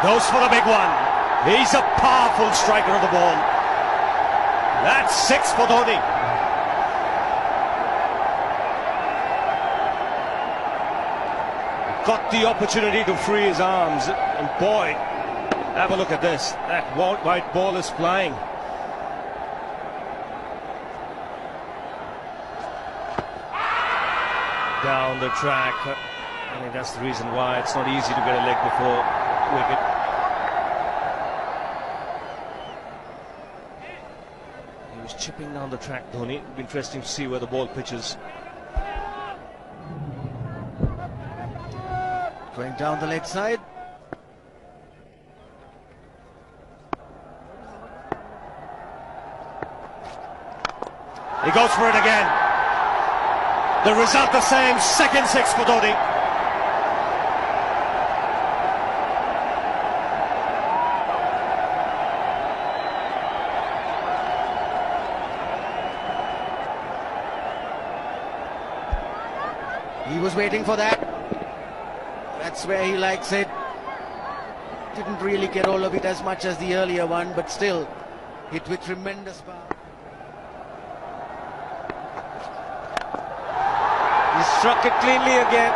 goes for the big one. He's a powerful striker of the ball. That's 6 for Dhoni. Got the opportunity to free his arms, and boy, have a look at this. That white ball is flying. Down the track. I think that's the reason why it's not easy to get a leg before wicket. He was chipping down the track, Dhoni. It'll be interesting to see where the ball pitches. Going down the leg side. He goes for it again. The result the same, second 6 for Dhoni. He was waiting for that. That's where he likes it. Didn't really get all of it as much as the earlier one, but still hit with tremendous power. He struck it cleanly again.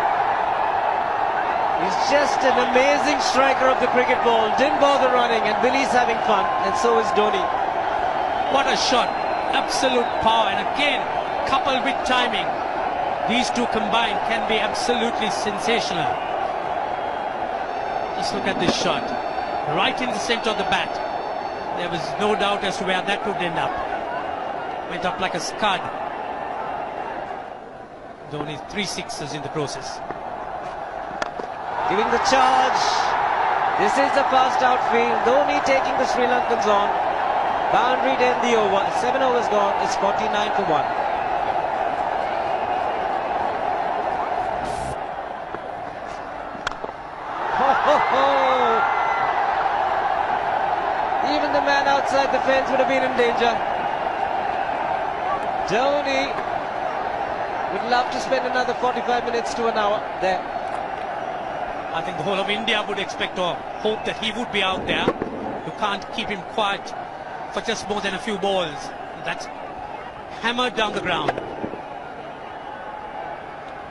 He's just an amazing striker of the cricket ball. Didn't bother running, and Billy's having fun, and so is Dhoni. What a shot. Absolute power, and again, coupled with timing. These two combined can be absolutely sensational. Just look at this shot. Right in the center of the bat. There was no doubt as to where that would end up. Went up like a scud. Dhoni 3 sixes in the process. Giving the charge. This is the fast outfield. Dhoni taking the Sri Lankans on. Boundary to end the over. 7 overs gone. It's 49 for 1. Even the man outside the fence would have been in danger. Dhoni would love to spend another 45 minutes to an hour there. I think the whole of India would expect or hope that he would be out there. You can't keep him quiet for just more than a few balls. That's hammered down the ground.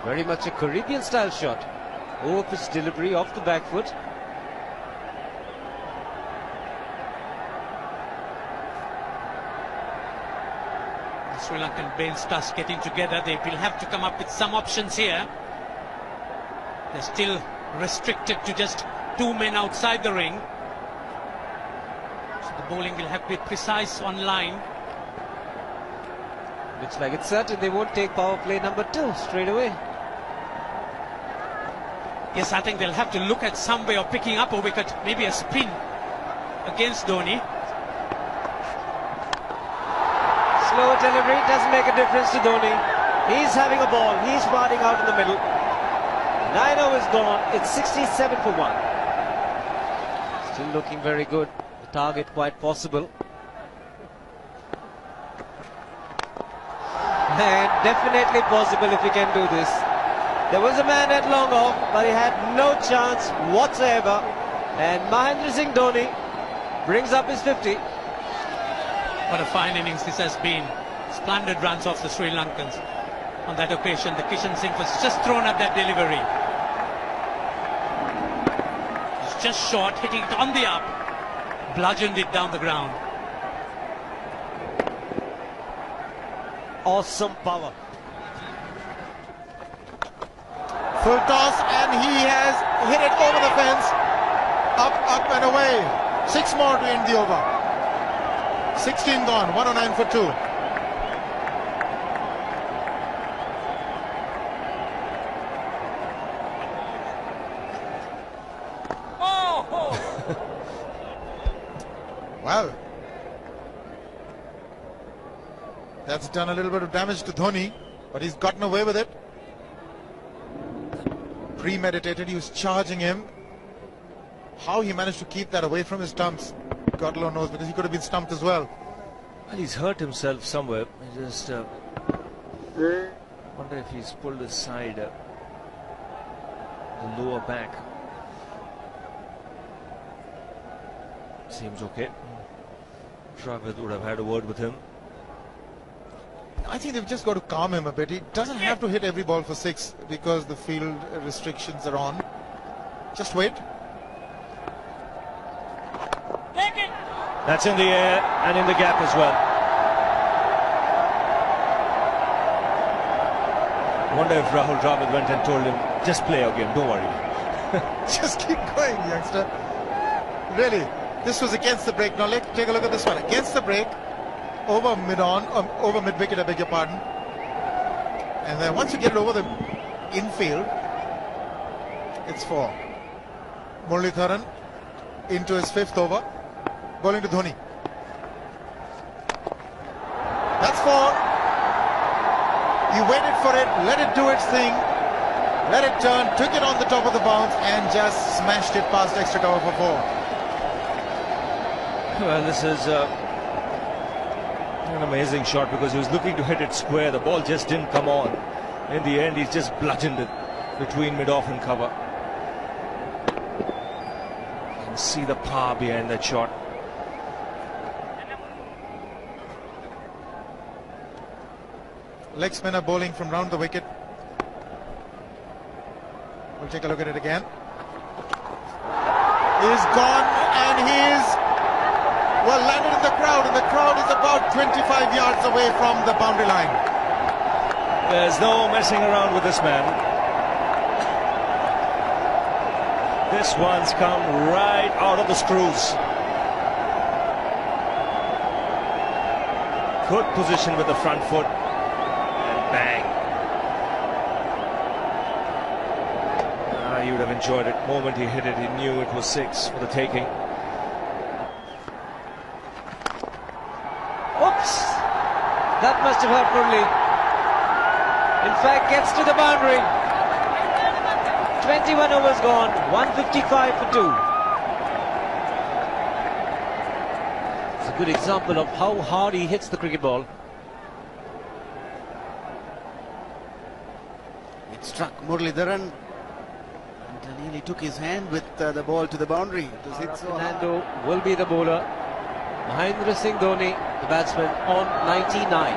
Very much a Caribbean style shot. Over-pitch delivery off the back foot. The Sri Lankan bench starts getting together. They will have to come up with some options here. They're still restricted to just 2 men outside the ring. So the bowling will have to be precise on line. Looks like it's certain they won't take power play number 2 straight away. Yes, I think they'll have to look at some way of picking up a wicket, maybe a spin against Dhoni. Slower delivery doesn't make a difference to Dhoni. He's having a ball, he's batting out in the middle. 9 overs gone, it's 67 for 1. Still looking very good, the target quite possible. And definitely possible if he can do this. There was a man at long off, but he had no chance whatsoever. And Mahendra Singh Dhoni brings up his 50. What a fine innings this has been. Splendid runs off the Sri Lankans. On that occasion, the Kishan Singh was just thrown at that delivery. It's just short, hitting it on the up. Bludgeoned it down the ground. Awesome power. Full toss, and he has hit it over the fence. Up and away. 6 more to end the over. 16 gone, 109 for 2. Wow. That's done a little bit of damage to Dhoni, but he's gotten away with it. Premeditated, he was charging him. How he managed to keep that away from his stumps, God alone knows, because he could have been stumped as well. Well, he's hurt himself somewhere. I just wonder if he's pulled aside the lower back. Seems okay. Dravid would have had a word with him. I think they've just got to calm him a bit. He doesn't have to hit every ball for 6 because the field restrictions are on. Just wait. That's in the air and in the gap as well. I wonder if Rahul Dravid went and told him, just play your game, don't worry. Just keep going, youngster. Really, this was against the break. Now let's take a look at this one. Against the break, over mid-wicket, I beg your pardon. And then once you get it over the infield, it's 4. Muralitharan into his 5th over, bowling to Dhoni. That's 4. He waited for it, let it do its thing, let it turn, took it on the top of the bounce and just smashed it past extra cover for 4. Well, this is an amazing shot because he was looking to hit it square. The ball just didn't come on. In the end, he's just bludgeoned it between mid-off and cover. You can see the power behind that shot. Leg spinner bowling from round the wicket. We'll take a look at it again. He's gone and he's landed in the crowd, and the crowd is about 25 yards away from the boundary line. There's no messing around with this man. This one's come right out of the screws. Good position with the front foot. Bang. He would have enjoyed it. The moment he hit it, he knew it was 6 for the taking. Oops! That must have hurt Murli. In fact, gets to the boundary. 21 overs gone, 155 for 2. It's a good example of how hard he hits the cricket ball. Struck Muralitharan and nearly took his hand with the ball to the boundary. It was hit so hard. Fernando will be the bowler. Mahendra Singh Dhoni, the batsman, on 99.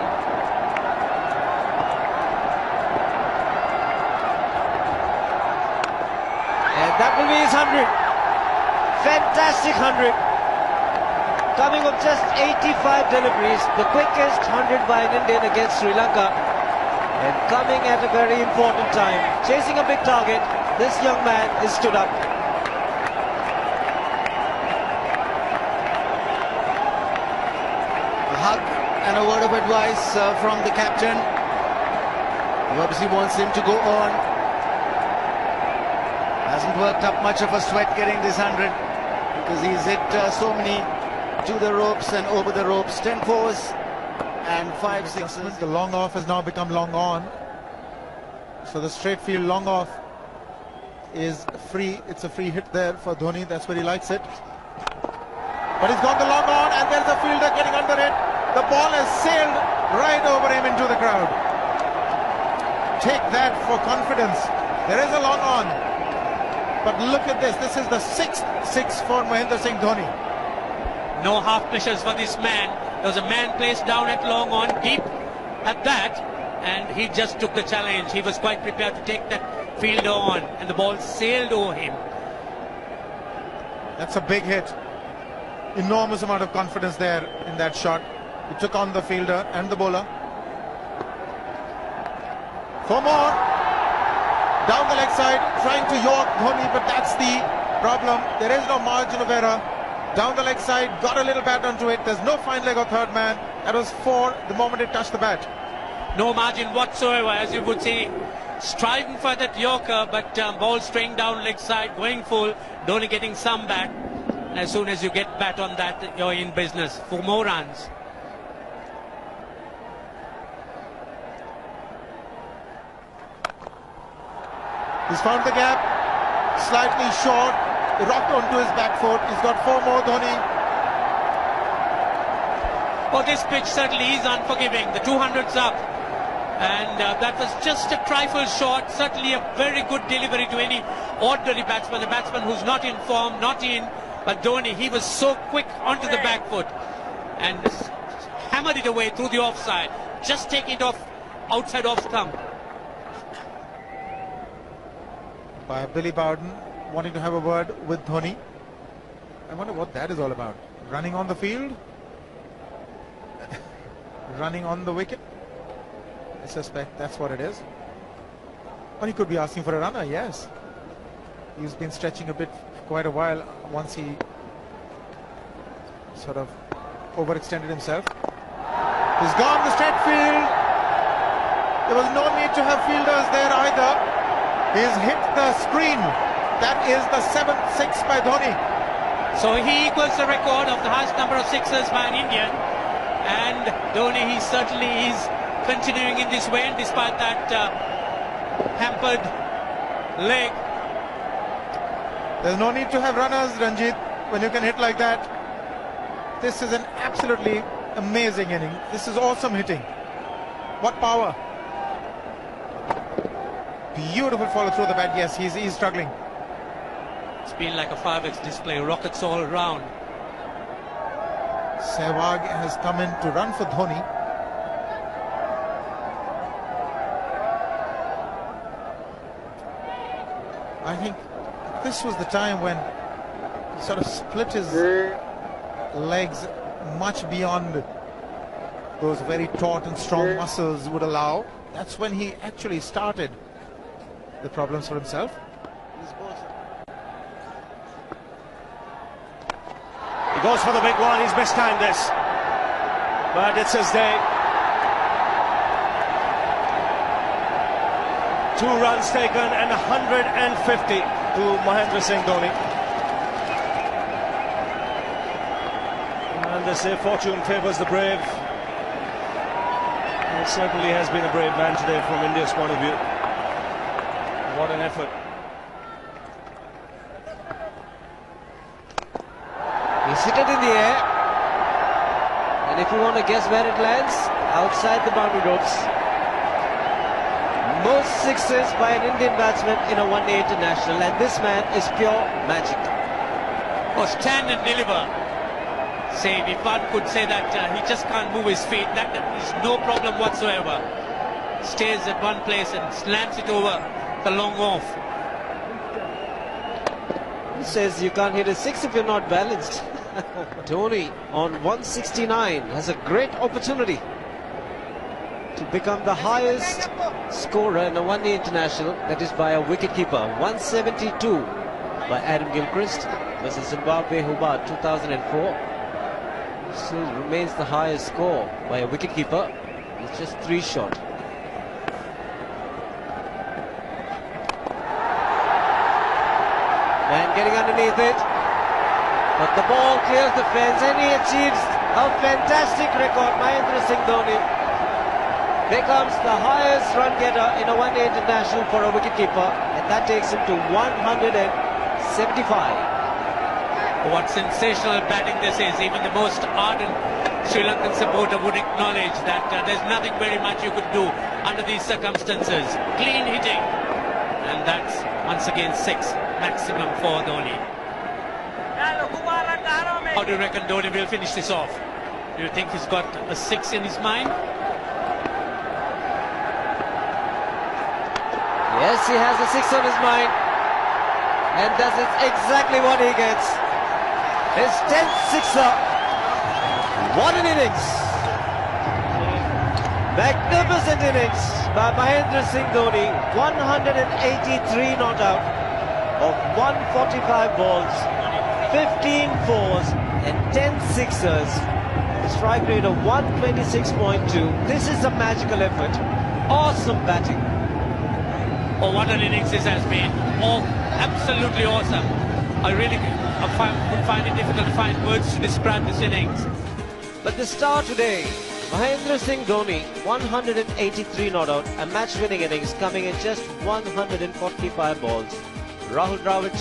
And that will be his 100. Fantastic 100. Coming of just 85 deliveries, the quickest 100 by an Indian against Sri Lanka. And coming at a very important time, chasing a big target, this young man is stood up. A hug and a word of advice from the captain, who obviously wants him to go on. Hasn't worked up much of a sweat getting this 100 because he's hit so many to the ropes and over the ropes. 10 fours. And 5 sixes. The long off has now become long on. So the straight field long off is free. It's a free hit there for Dhoni. That's where he likes it. But he's got the long on and there's a fielder getting under it. The ball has sailed right over him into the crowd. Take that for confidence. There is a long on. But look at this. This is the 6th 6 for Mahendra Singh Dhoni. No half measures for this man. There was a man placed down at long on, deep at that, and he just took the challenge. He was quite prepared to take that fielder on, and the ball sailed over him. That's a big hit. Enormous amount of confidence there in that shot. He took on the fielder and the bowler. 4 more. Down the leg side, trying to york Dhoni, but that's the problem. There is no margin of error. Down the leg side, got a little bat onto it. There's no fine leg or third man. That was 4 the moment it touched the bat. No margin whatsoever, as you would see. Striving for that yorker, but ball straying down leg side, going full. Dhoni getting some bat. And as soon as you get bat on that, you're in business for more runs. He's found the gap. Slightly short. Rocked onto his back foot. He's got 4 more, Dhoni. Well, this pitch certainly is unforgiving. The 200's up. And that was just a trifle short. Certainly a very good delivery to any ordinary batsman. A batsman who's not in form, not in But Dhoni, he was so quick onto the back foot and hammered it away through the offside. Just taking it off outside off stump. By Billy Bowden wanting to have a word with Dhoni. I wonder what that is all about. Running on the field? Running on the wicket? I suspect that's what it is. Or he could be asking for a runner, yes. He's been stretching a bit for quite a while once he sort of overextended himself. He's gone the straight field. There was no need to have fielders there either. He's hit the screen. That is the 7th six by Dhoni. So he equals the record of the highest number of sixes by an Indian. And Dhoni, he certainly is continuing in this way, and despite that hampered leg. There's no need to have runners, Ranjit, when you can hit like that. This is an absolutely amazing inning. This is awesome hitting. What power. Beautiful follow through the bat. Yes, he's struggling. It's been like a 5x display, rockets all round. Sehwag has come in to run for Dhoni. I think this was the time when he sort of split his legs much beyond those very taut and strong muscles would allow. That's when he actually started the problems for himself. He goes for the big one. He's mistimed this, but it's his day. 2 runs taken and 150 to Mahendra Singh Dhoni. And they say fortune favours the brave. It certainly has been a brave man today from India's point of view. What an effort. He's hit it in the air, and if you want to guess where it lands, outside the boundary ropes. Most sixes by an Indian batsman in a one-day international, and this man is pure magic. Oh, stand and deliver. Say, if one could say that he just can't move his feet, that is no problem whatsoever. Stays at one place and slams it over the long off. He says you can't hit a 6 if you're not balanced. Dhoni on 169 has a great opportunity to become the highest scorer in a one-day international, that is by a wicket-keeper. 172 by Adam Gilchrist versus Zimbabwe Hobart 2004. Still remains the highest score by a wicket-keeper. It's just 3 short. Man getting underneath it, but the ball clears the fence and he achieves a fantastic record. Mahendra Singh Dhoni becomes the highest run getter in a one-day international for a wicketkeeper, and that takes him to 175. What sensational batting this is. Even the most ardent Sri Lankan supporter would acknowledge that there's nothing very much you could do under these circumstances. Clean hitting, and that's once again 6 maximum for Dhoni. How do you reckon Dhoni will finish this off? Do you think he's got a 6 in his mind? Yes, he has a 6 on his mind, and that is exactly what he gets. His 10th sixer. What an innings! Magnificent innings by Mahendra Singh Dhoni. 183 not out of 145 balls, 15 fours and 10 sixers. A strike rate of 126.2. This is a magical effort. Awesome batting. Oh, what an innings this has been. Oh, absolutely awesome. I really would find it difficult to find words to describe this innings. But the star today, Mahendra Singh Dhoni, 183 not out, a match-winning innings coming in just 145 balls. Rahul Dravid